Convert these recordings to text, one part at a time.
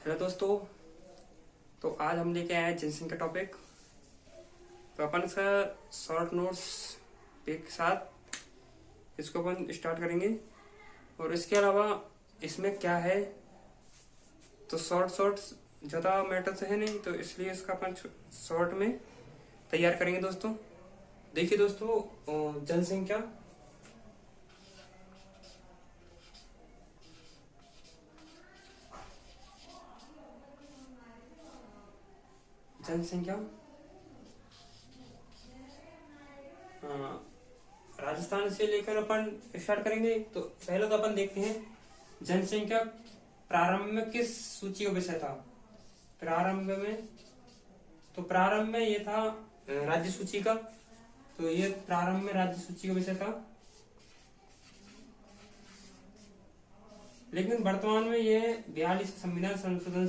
Hello दोस्तों। तो आज हम लेके आए हैं जनसंख्या का टॉपिक। तो अपन इसका शॉर्ट नोट्स के साथ इसको अपन स्टार्ट करेंगे। और इसके अलावा इसमें क्या है, तो शॉर्ट ज़्यादा मैटर से है नहीं, तो इसलिए इसका अपन शॉर्ट में तैयार करेंगे दोस्तों। देखिए दोस्तों, जनसंख्या जनसंख्या राजस्थान से लेकर अपन स्टार्ट करेंगे। तो पहले तो अपन देखते हैं जनसंख्या प्रारंभ में किस सूची का विषय था। प्रारंभ में ये था राज्य सूची का। तो ये प्रारंभ में राज्य सूची का विषय था, लेकिन वर्तमान में ये 42 संविधान संशोधन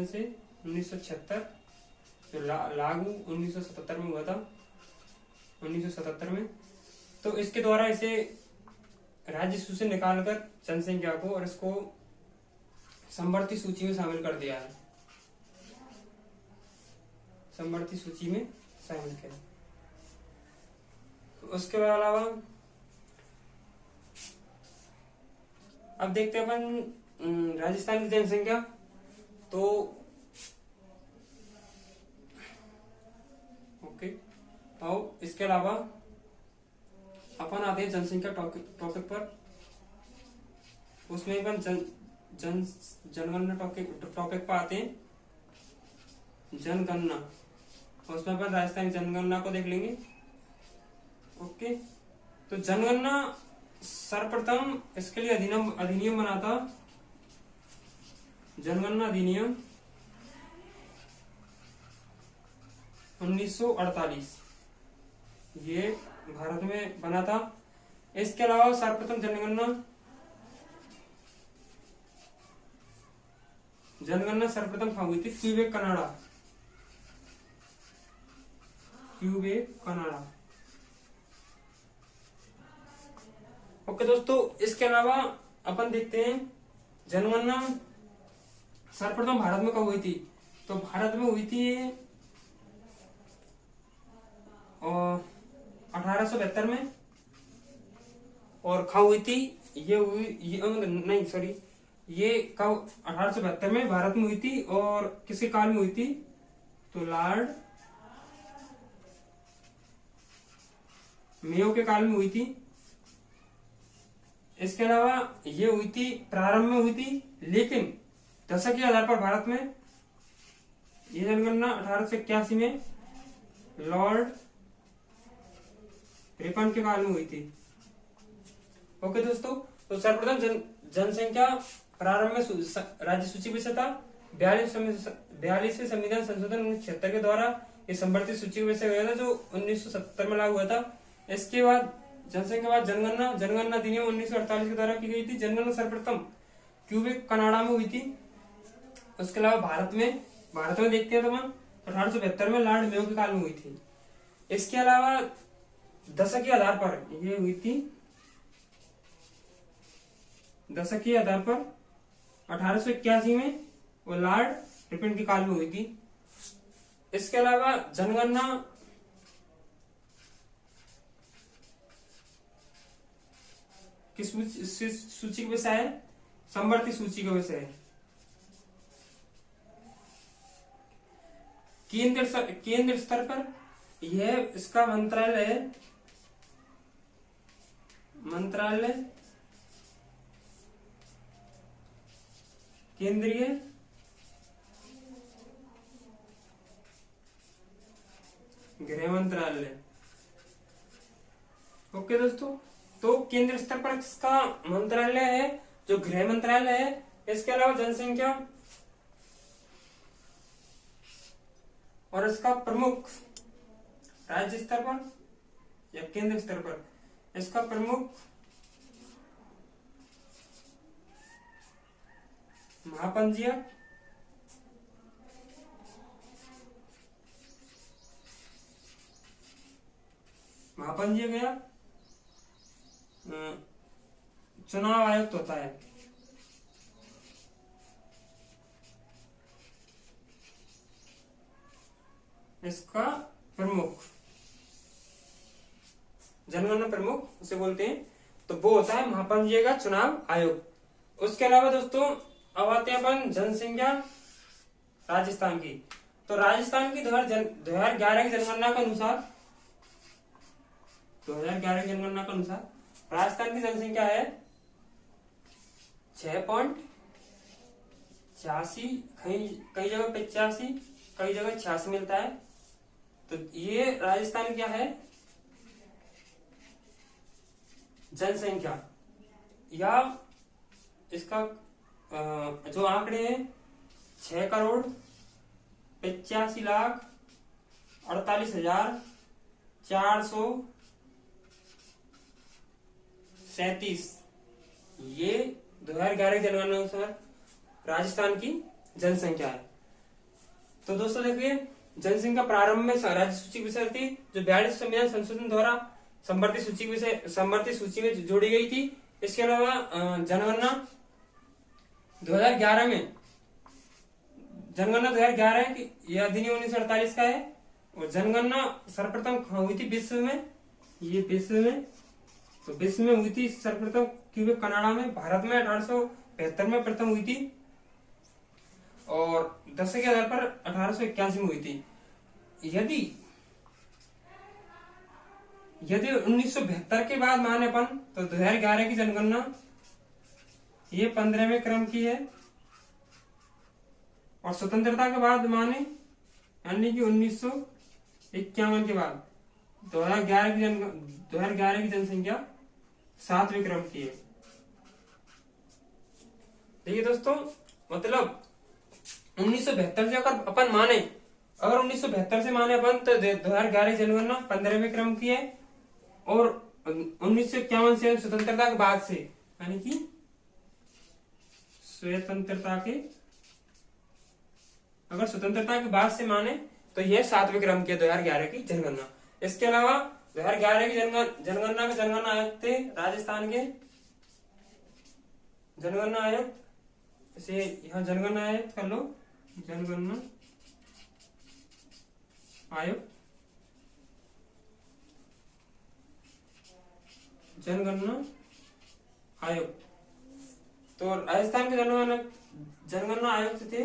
से 1976 जो लागू 1977 में हुआ था, 1977 में। तो इसके द्वारा इसे राज्य सूची से निकालकर जनसंख्या को और इसको समवर्ती सूची में शामिल कर दिया है। समवर्ती सूची में शामिल किया। उसके अलावा अब देखते हैं अपन राजस्थान की जनसंख्या। तो ओके, और इसके अलावा अपन आते हैं जनसंख्या टॉपिक पर। उसमें अपन जनगणना टॉपिक पर आते हैं, जनगणना। उसमें अपन राजस्थान की जनगणना को देख लेंगे। ओके, तो जनगणना सर्वप्रथम इसके लिए अधिनियम बना था, जनगणना अधिनियम 1948। ये भारत में बना था। इसके अलावा सर्वप्रथम जनगणना सर्वप्रथम कहाँ हुई थी? Quebec Canada. ओके दोस्तों, इसके अलावा अपन देखते हैं जनगणना सर्वप्रथम भारत में कब हुई थी। तो भारत में हुई थी 1872 में। और कब हुई थी? ये कब 1872 में भारत में हुई थी। और किसके काल में हुई थी? तो लॉर्ड मेयो के काल में हुई थी। इसके अलावा ये हुई थी, प्रारंभ में हुई थी, लेकिन दशक के आधार पर भारत में ये जनगणना 1881 में लॉर्ड रिपन के काल में हुई थी। ओके दोस्तों, तो सर्वप्रथम जनसंख्या प्रारंभ में राज्य सूची विषय था। 42वें संविधान संशोधन 1976 के द्वारा ये समवर्ती सूची विषय गया था, जो 1970 में लागू हुआ था। इसके बाद जनसंख्या के बाद जनगणना अधिनियम 1948 के द्वारा की गई थी। जनगणना सर्वप्रथम क्यूबेक कनाडा में हुई थी। उसके अलावा भारत में देखते हैं तो 1872 में लॉर्ड मेयो के काल में हुई थी। इसके अलावा दशक के आधार पर ये हुई थी, दशक के आधार पर 1881 में वो लॉर्ड रिपन के काल में हुई थी। इसके अलावा जनगणना किस सूची का विषय है? समवर्ती सूची का विषय है। केंद्र स्तर पर यह इसका मंत्रालय है, केंद्रीय गृह मंत्रालय। ओके दोस्तों, तो केंद्र स्तर पर इसका मंत्रालय है जो गृह मंत्रालय है। इसके अलावा जनसंख्या और इसका प्रमुख राज्य स्तर पर या केंद्र स्तर पर इसका प्रमुख महापंजीयक गया चुनाव आयुक्त होता है। इसका प्रमुख, जनगणना प्रमुख उसे बोलते हैं। तो वो होता है महापंजीय का चुनाव आयोग। उसके अलावा दोस्तों अब आते हैं अपन जनसंख्या राजस्थान की। तो राजस्थान की 2011 की जनगणना के अनुसार 2011 की जनगणना के अनुसार राजस्थान की जनसंख्या है 6.86, कई जगह 85, कई जगह 86 मिलता है। तो ये राजस्थान क्या है, जनसंख्या या इसका जो आंकड़े हैं 6,85,48,437, ये 2011 की जनगणना अनुसार राजस्थान की जनसंख्या है। तो दोस्तों देखिए, जनसंख्या प्रारंभ में राज्य सूची विषय थी जो 42 संविधान संशोधन द्वारा संवर्ती सूची में जोड़ी गई थी। इसके अलावा जनगणना 2011 में की यह अधिनियम 1948 का है। और जनगणना सर्वप्रथम हुई थी विश्व में, ये विश्व में, तो विश्व में हुई थी सर्वप्रथम क्यूबेक कनाडा में। भारत में 1875 में प्रथम हुई थी और दशक के आधार पर 1881 में हुई थी। यदि 1972 के बाद माने अपन तो 2011 की जनगणना ये 15वें क्रम की है। और स्वतंत्रता के बाद माने यानी कि 1951 के बाद 2011 की जनसंख्या 7वें क्रम की है। देखिए दोस्तों, मतलब 1972 से अगर अपन माने, अगर 1972 से माने अपन तो 2011 की जनगणना 15वें क्रम की है। और 1951 से स्वतंत्रता के बाद से यानी कि अगर स्वतंत्रता के बाद से माने तो यह 7वें क्रम की 2011 की जनगणना। इसके अलावा 2011 की जनगणना आयोग थे राजस्थान के जनगणना आयोग, इसे यहाँ जनगणना आयोग कर लो, जनगणना आयोग, जनगणना आयोग। तो राजस्थान के जनगणना आयुक्त थे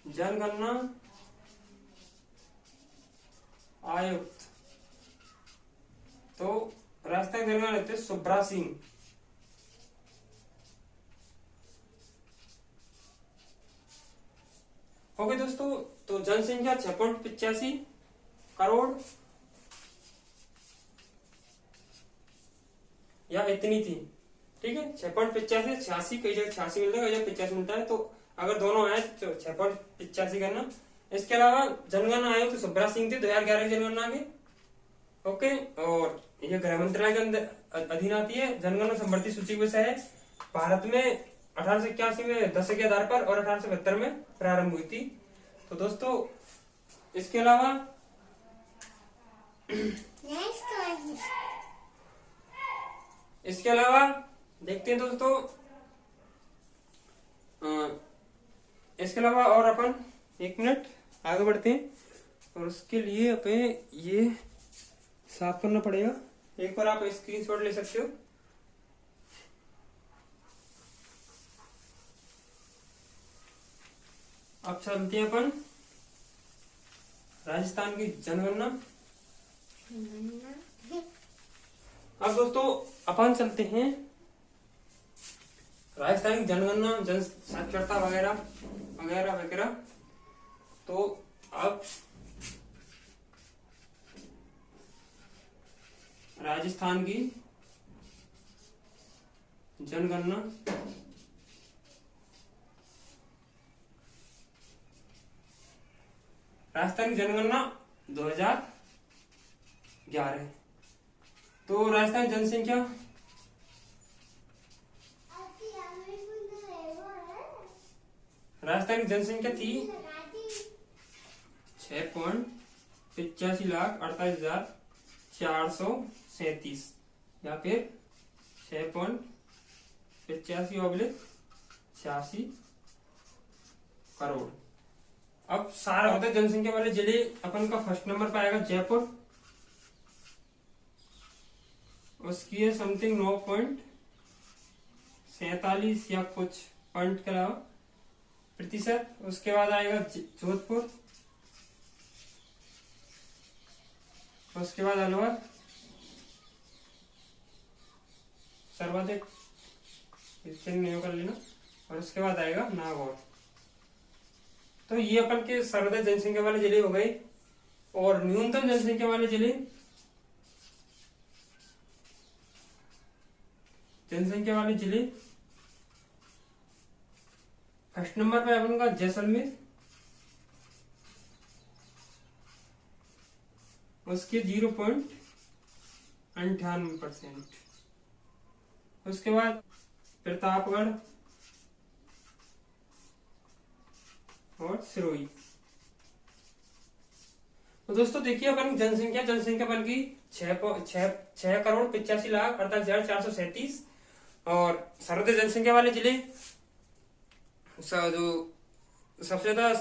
जनगणना आयुक्त। तो राजस्थान के जनगणना आयुक्त थे सुब्रा सिंह। ओके दोस्तों, तो जनसंख्या 6.85 करोड़ या इतनी थी, ठीक है। 6.85, 86, कई जगह 86 मिलता है, कई जगह 85 मिलता है। तो अगर दोनों आए तो 6.85 करना। इसके अलावा जनगणना आयोग तो सुब्रा सिंह थे 2011 की जनगणना के। ओके, और ये गृह मंत्रालय के अंदर अधीन आती है। जनगणना संवर्ती सूची विषय है। भारत में 1881 में दशक के आधार पर और 1872 में प्रारंभ हुई थी। तो दोस्तों इसके अलावा देखते हैं दोस्तों, इसके अलावा और अपन 1 मिनट आगे बढ़ते हैं। और उसके लिए अपने ये साफ करना पड़ेगा। एक बार आप स्क्रीनशॉट ले सकते हो। अब चलते हैं अपन राजस्थान की जनगणना। अब दोस्तों अपन चलते हैं राजस्थान की जनगणना, जन साक्षरता वगैरह वगैरह वगैरह। तो अब राजस्थान की जनगणना राजस्थान की जनगणना 2011। तो राजस्थान जनसंख्या राजस्थान की जनसंख्या थी 6,85,48,437 या फिर 6.85/86 करोड़। अब सारा होता है जनसंख्या वाले जिले अपन का फर्स्ट नंबर पे आएगा जयपुर, उसकी है समथिंग 9.47 या कुछ पॉइंट के अलावा प्रतिशत। उसके बाद आएगा जोधपुर, उसके बाद अलवर सर्वाधिक नहीं कर लेना, और उसके बाद आएगा नागौर। तो ये अपन के सर्वाधिक जनसंख्या वाले जिले हो गए। और न्यूनतम जनसंख्या वाले जिले, फर्स्ट नंबर पे अपन का जैसलमेर, उसके 0.98%। उसके बाद प्रतापगढ़ और सिरोही। तो दोस्तों देखिए अपन जनसंख्या अपन की 6,85,48,48,437। और सर्वाधिक जनसंख्या वाले जिले जो सबसे ज्यादा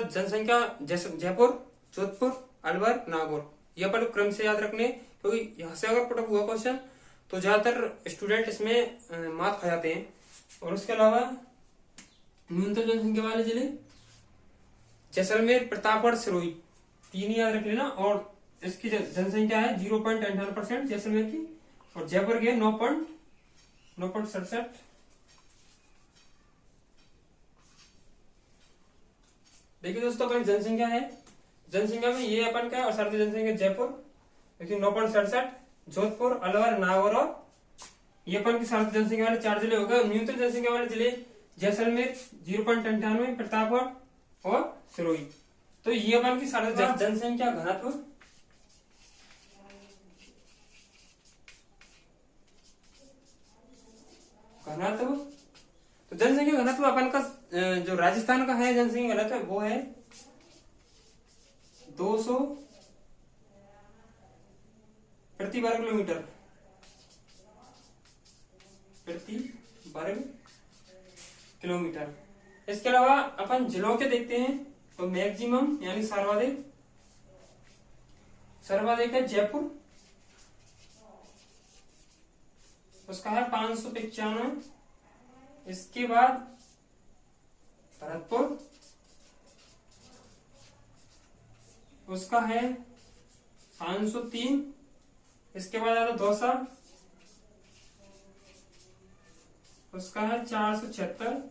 जनसंख्या जयपुर, जोधपुर, अलवर, नागौर, ये अपन क्रम से याद रखने, क्योंकि यहाँ से अगर पुटअप हुआ क्वेश्चन तो ज्यादातर स्टूडेंट इसमें मार्क खा जाते हैं। और उसके अलावा न्यूनतम जनसंख्या वाले जिले जैसलमेर, प्रतापगढ़, सिरोही, 3 ही याद रख लेना। और इसकी जनसंख्या है 0.98% जैसलमेर की, और जयपुर की 9.67। देखिए दोस्तों अपन जनसंख्या है, जनसंख्या में ये अपन का, और सर्वाधिक जनसंख्या जयपुर देखिए 9.67, जोधपुर, अलवर, नागौर, और ये अपन की सर्वाधिक जनसंख्या वाले 4 जिले हो गए। न्यूनतम जनसंख्या वाले जिले जैसलमेर 0.98, प्रतापगढ़ और सिरोही। तो ये अपन की सर्वाधिक जनसंख्या घनत्व, तो जनसंख्या घनत्व अपन का जो राजस्थान का है जनसंख्या घनत्व वो है 200 प्रति वर्ग किलोमीटर, प्रति वर्ग किलोमीटर। इसके अलावा अपन जिलों के देखते हैं तो मैक्सिमम यानी सर्वाधिक है जयपुर, उसका है 595। इसके बाद भरतपुर, उसका है 503। इसके बाद आता दौसा, उसका है 476।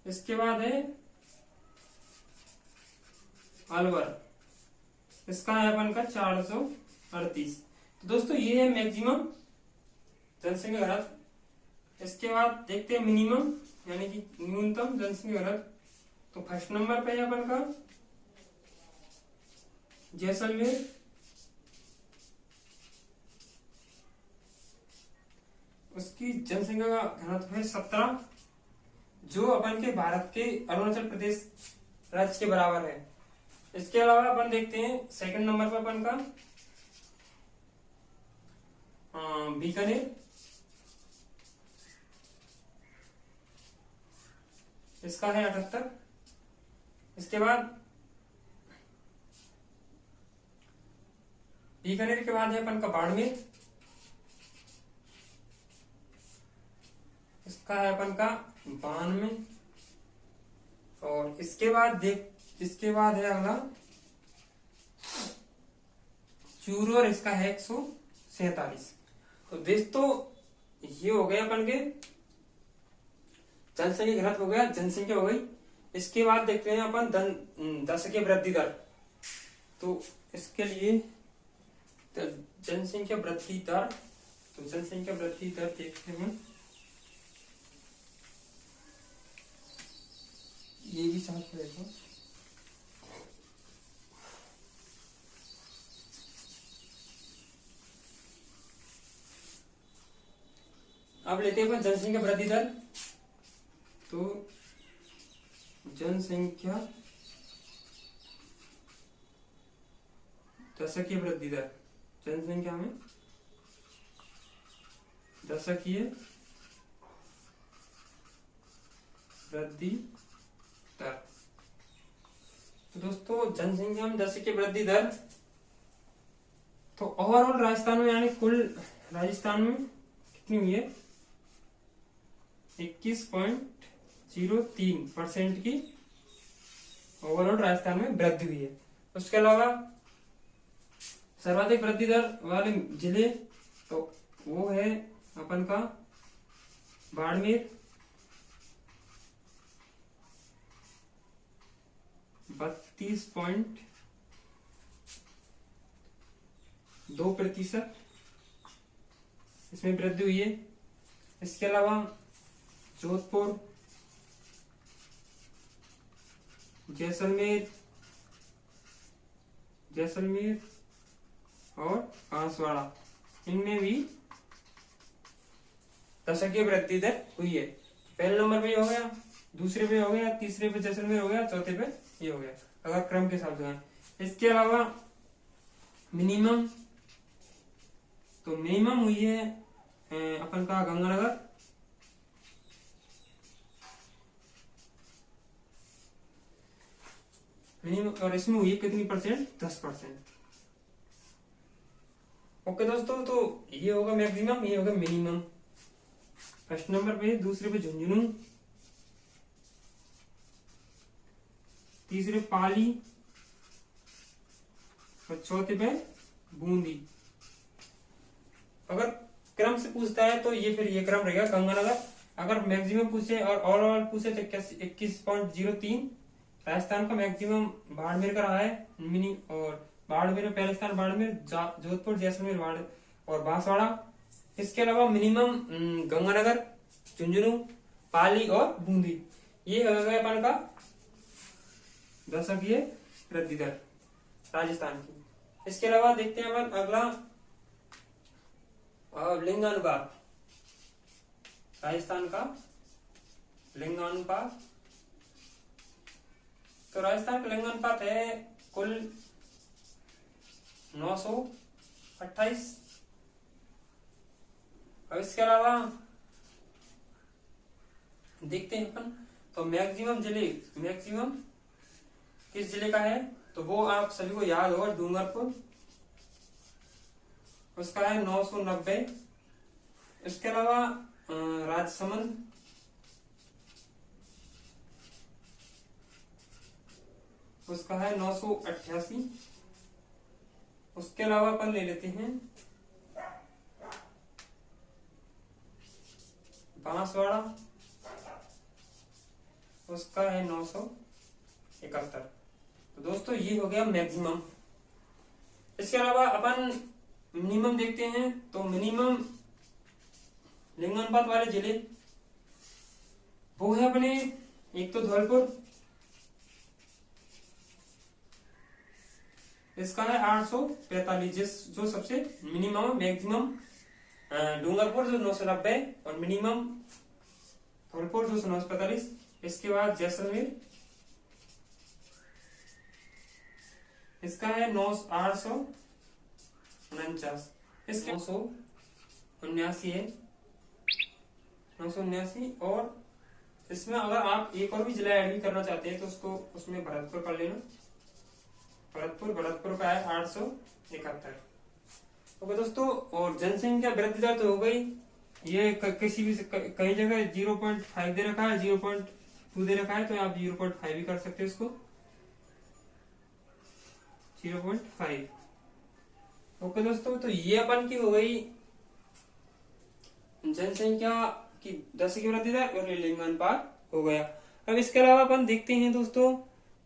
इसके बाद है अलवर, इसका है अपन का 438। तो दोस्तों ये है मैक्सिमम जनसंख्या घनत्व। इसके बाद देखते हैं मिनिमम यानी कि न्यूनतम जनसंख्या घनत्व। तो फर्स्ट नंबर पे है अपन का जैसलमेर, उसकी जनसंख्या का घनत्व है 17, जो अपन के भारत के अरुणाचल प्रदेश राज्य के बराबर है। इसके अलावा अपन देखते हैं सेकंड नंबर पर अपन का बीकानेर, इसका है 78। इसके बाद बीकानेर के बाद है अपन का बाड़मेर, इसका है अपन का 92। और इसके बाद है अगला चूरू, और इसका है 147। तो दोस्तों ये हो गए अपन के जनसंख्या घनत्व हो गया, जनसंख्या हो गई। इसके बाद देखते हैं अपन दशकीय वृद्धि दर। तो इसके लिए जनसंख्या वृद्धि दर, तो जनसंख्या वृद्धि दर देखते हैं। ये भी साथ रहेगा। अब लेते हैं अपन जनसंख्या वृद्धि दर। तो जनसंख्या दशकीय वृद्धि दर, जनसंख्या में दशकीय वृद्धि दर। तो दोस्तों जनसंख्या में 10 की वृद्धि दर, तो ओवरऑल राजस्थान में यानी कुल राजस्थान में कितनी हुई है, 21.03% की ओवरऑल राजस्थान में वृद्धि हुई है। उसके अलावा सर्वाधिक वृद्धि दर वाले जिले तो वो है अपन का बाड़मेर 32.2%, इसमें वृद्धि हुई है। इसके अलावा जोधपुर, जैसलमेर और बांसवाड़ा, इनमें भी 10 की वृद्धि दर हुई है। पहले नंबर पे हो गया, दूसरे पे हो गया, तीसरे पे जैसलमेर हो गया, चौथे पे ये हो गया, अगर क्रम के हिसाब से। इसके अलावा मिनिमम, तो मिनिमम हुई है अपन का गंगानगर, मिनिमम, और इसमें हुई कितनी परसेंट, 10%। ओके दोस्तों, तो ये होगा मैक्सिमम, ये होगा मिनिमम। फर्स्ट नंबर पे, दूसरे पे झुंझुनू, तीसरे पाली और चौथे पे बूंदी। अगर क्रम से पूछता है तो ये फिर ये क्रम रहेगा गंगानगर। अगर मैक्सिमम पूछे और ओवरऑल पूछे तो 21.03 राजस्थान का मैक्सिमम बाड़मेर का रहा है मिनी, और बाड़मेर में पहले स्थान बाड़मेर, जोधपुर, जैसलमेर और बांसवाड़ा। इसके अलावा मिनिमम गंगानगर, झुंझुनू, पाली और बूंदी। ये हो गया अपन का 10 की वृद्धि दर राजस्थान की। इसके अलावा देखते हैं अपन अगला लिंगानुपात, राजस्थान का लिंगानुपात। तो राजस्थान का लिंगानुपात है कुल 928। और इसके अलावा देखते हैं अपन, तो मैक्सिमम किस जिले का है, तो वो आप सभी को याद होगा, डूंगरपुर, उसका है 990। इसके अलावा राजसमंद, उसका है 988। उसके अलावा अपन ले लेते हैं बांसवाड़ा, उसका है 971। तो दोस्तों ये हो गया मैक्सिमम। इसके अलावा अपन मिनिमम देखते हैं, तो मिनिमम लिंगानुपात वाले जिले वो है अपने, एक तो धौलपुर, इसका है 845, जो सबसे मिनिमम। मैक्सिमम डूंगरपुर जो 990 और मिनिमम धौलपुर जो 945। इसके बाद जैसलमेर, इसका है 849, इसके 979 है, 979। और इसमें अगर आप एक और भी जिला ऐड भी करना चाहते हैं तो उसको, उसमें भरतपुर कर लेना, भरतपुर का है 871। ओके दोस्तों, और जनसंख्या वृद्धि दर तो हो गई। ये किसी भी कई जगह 0.5 दे रखा है, 0.2 दे रखा है, तो आप 0.5 भी कर सकते हैं इसको, 0.5। ओके दोस्तों, तो ये अपन की हो गई जनसंख्या की 10 की वृद्धि दर और लिंगानुपात हो गया। अब इसके अलावा अपन देखते हैं दोस्तों,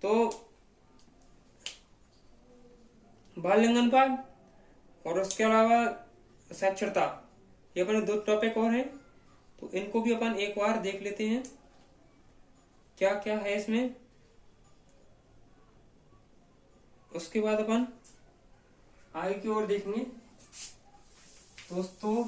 तो बाल लिंगानुपात और उसके अलावा साक्षरता, ये अपने 2 टॉपिक और हैं, तो इनको भी अपन एक बार देख लेते हैं क्या क्या है इसमें। उसके बाद अपन आगे की ओर देखेंगे दोस्तों।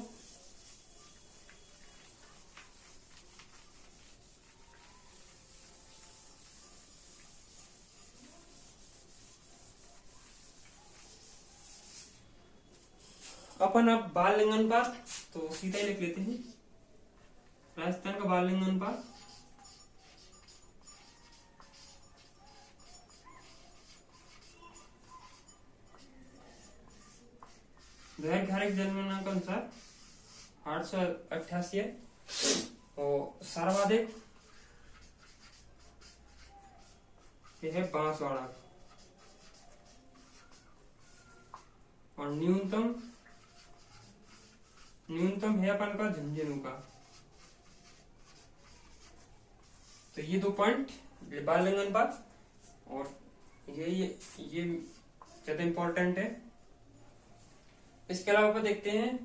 अपन अब बाल लिंगानुपात तो सीधा ही लिख लेते हैं। राजस्थान का बाल लिंगानुपात बिहार के हर एक जनगणना के अनुसार 888 है और सर्वाधिक ये है बांसवाड़ा और न्यूनतम है अपन का झुंझुनू का। तो ये 2 पॉइंट बाल लिंग अनुपात और ये ज्यादा इंपॉर्टेंट है। इसके अलावा अपन देखते हैं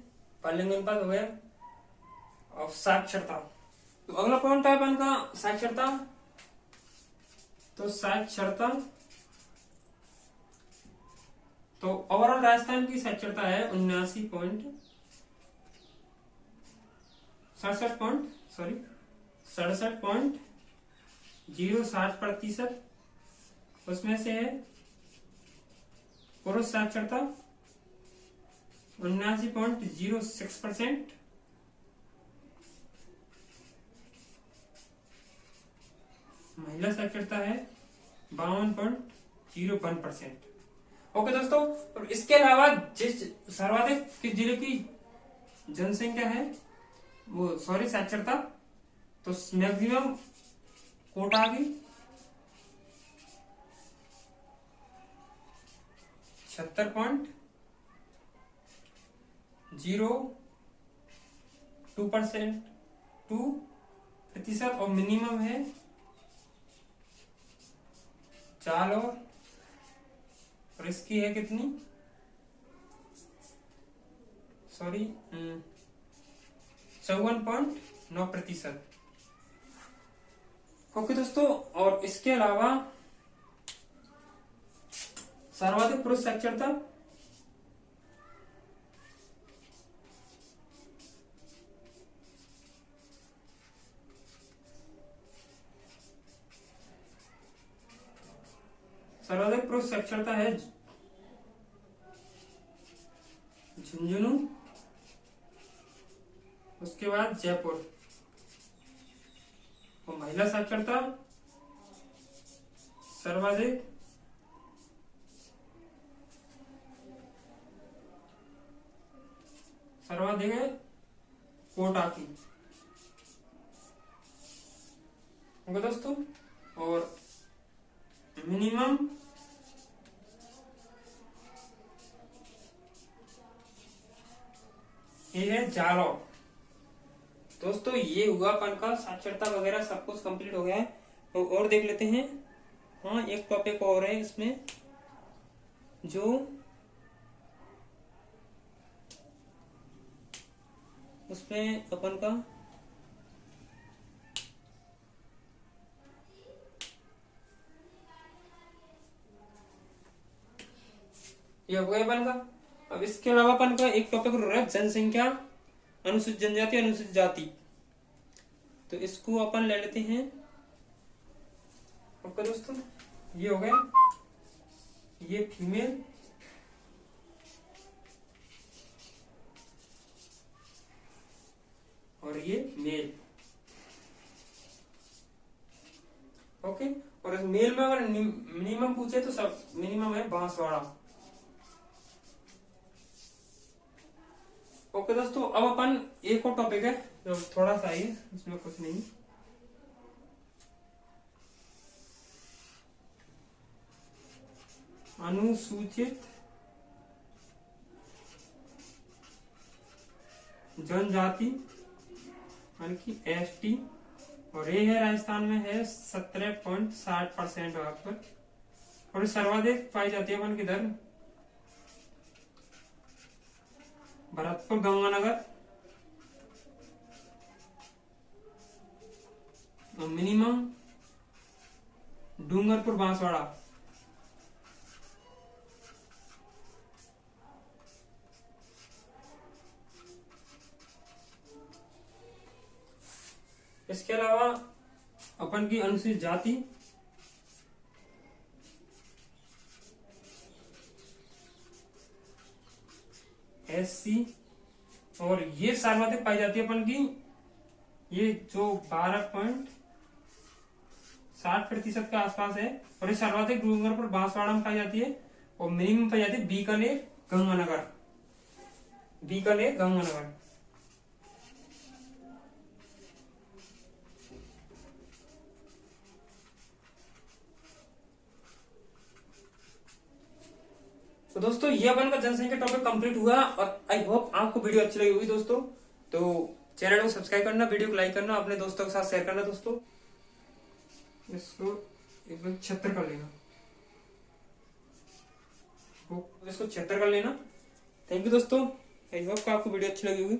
बाल लिंग अनुपात हो गया और साक्षरता। तो अगला पॉइंट है अपन का साक्षरता। तो साक्षरता तो ओवरऑल राजस्थान की साक्षरता है 67.07%। उसमें से है पुरुष साक्षरता 79.06%। महिला साक्षरता है 52.01%। ओके दोस्तों, और इसके अलावा जिस सर्वाधिक किस जिले की जनसंख्या है वो साक्षरता, तो मैक्सिमम कोटा आ गई 76.02% और मिनिमम है 4 और इसकी है कितनी 54.9%। ओके दोस्तों, और इसके अलावा सर्वाधिक पुरुष साक्षरता है झुंझुनू, उसके बाद जयपुर। और महिला साक्षरता सर्वाधिक है कोटा की। ओके दोस्तों, और मिनिमम ये है जालौर। दोस्तों ये हुआ अपन का साक्षरता वगैरह सब कुछ कंप्लीट हो गया है। तो और देख लेते हैं। हाँ, एक टॉपिक और है इसमें जो उसमें अपन का ये हो गया अपन का। अब इसके अलावा अपन का एक टॉपिक रहा है जनसंख्या, अनुसूचित जनजाति, अनुसूचित जाति। तो इसको अपन ले लेते हैं। ओके दोस्तों, ये हो गया, ये फीमेल और ये मेल। ओके, और मेल में अगर मिनिमम पूछे तो सब मिनिमम है बांसवाड़ा। ओके दोस्तों, अब अपन एक और टॉपिक है जो थोड़ा सा ही है, इसमें कुछ नहीं। अनुसूचित जनजाति यानी कि ST, और ये है राजस्थान में है 17.60% वहां पर। और सर्वाधिक पाई जाती है अपन किधर, भरतपुर, गंगानगर। मिनिमम डूंगरपुर, बांसवाड़ा। इसके अलावा अपन की अनुसूचित जाति SC, और ये सर्वाधिक पाई जाती है अपन की, ये जो 12.60% के आसपास है। और ये सर्वाधिक डूंगरपुर, बांसवाड़ा में पाई जाती है। और मिनिमम पाई जाती है बीकानेर, गंगानगर। बीकानेर गंगानगर। तो दोस्तों ये अपन का जनसंख्या टॉपिक कंप्लीट हुआ और आई होप आपको वीडियो अच्छी लगी होगी दोस्तों। तो चैनल को सब्सक्राइब करना, वीडियो को लाइक करना, अपने दोस्तों के साथ शेयर करना दोस्तों। इसको एक बार 76 कर लेना, इसको 76 कर लेना। थैंक यू दोस्तों, आई होप आपको वीडियो अच्छी लगी होगी।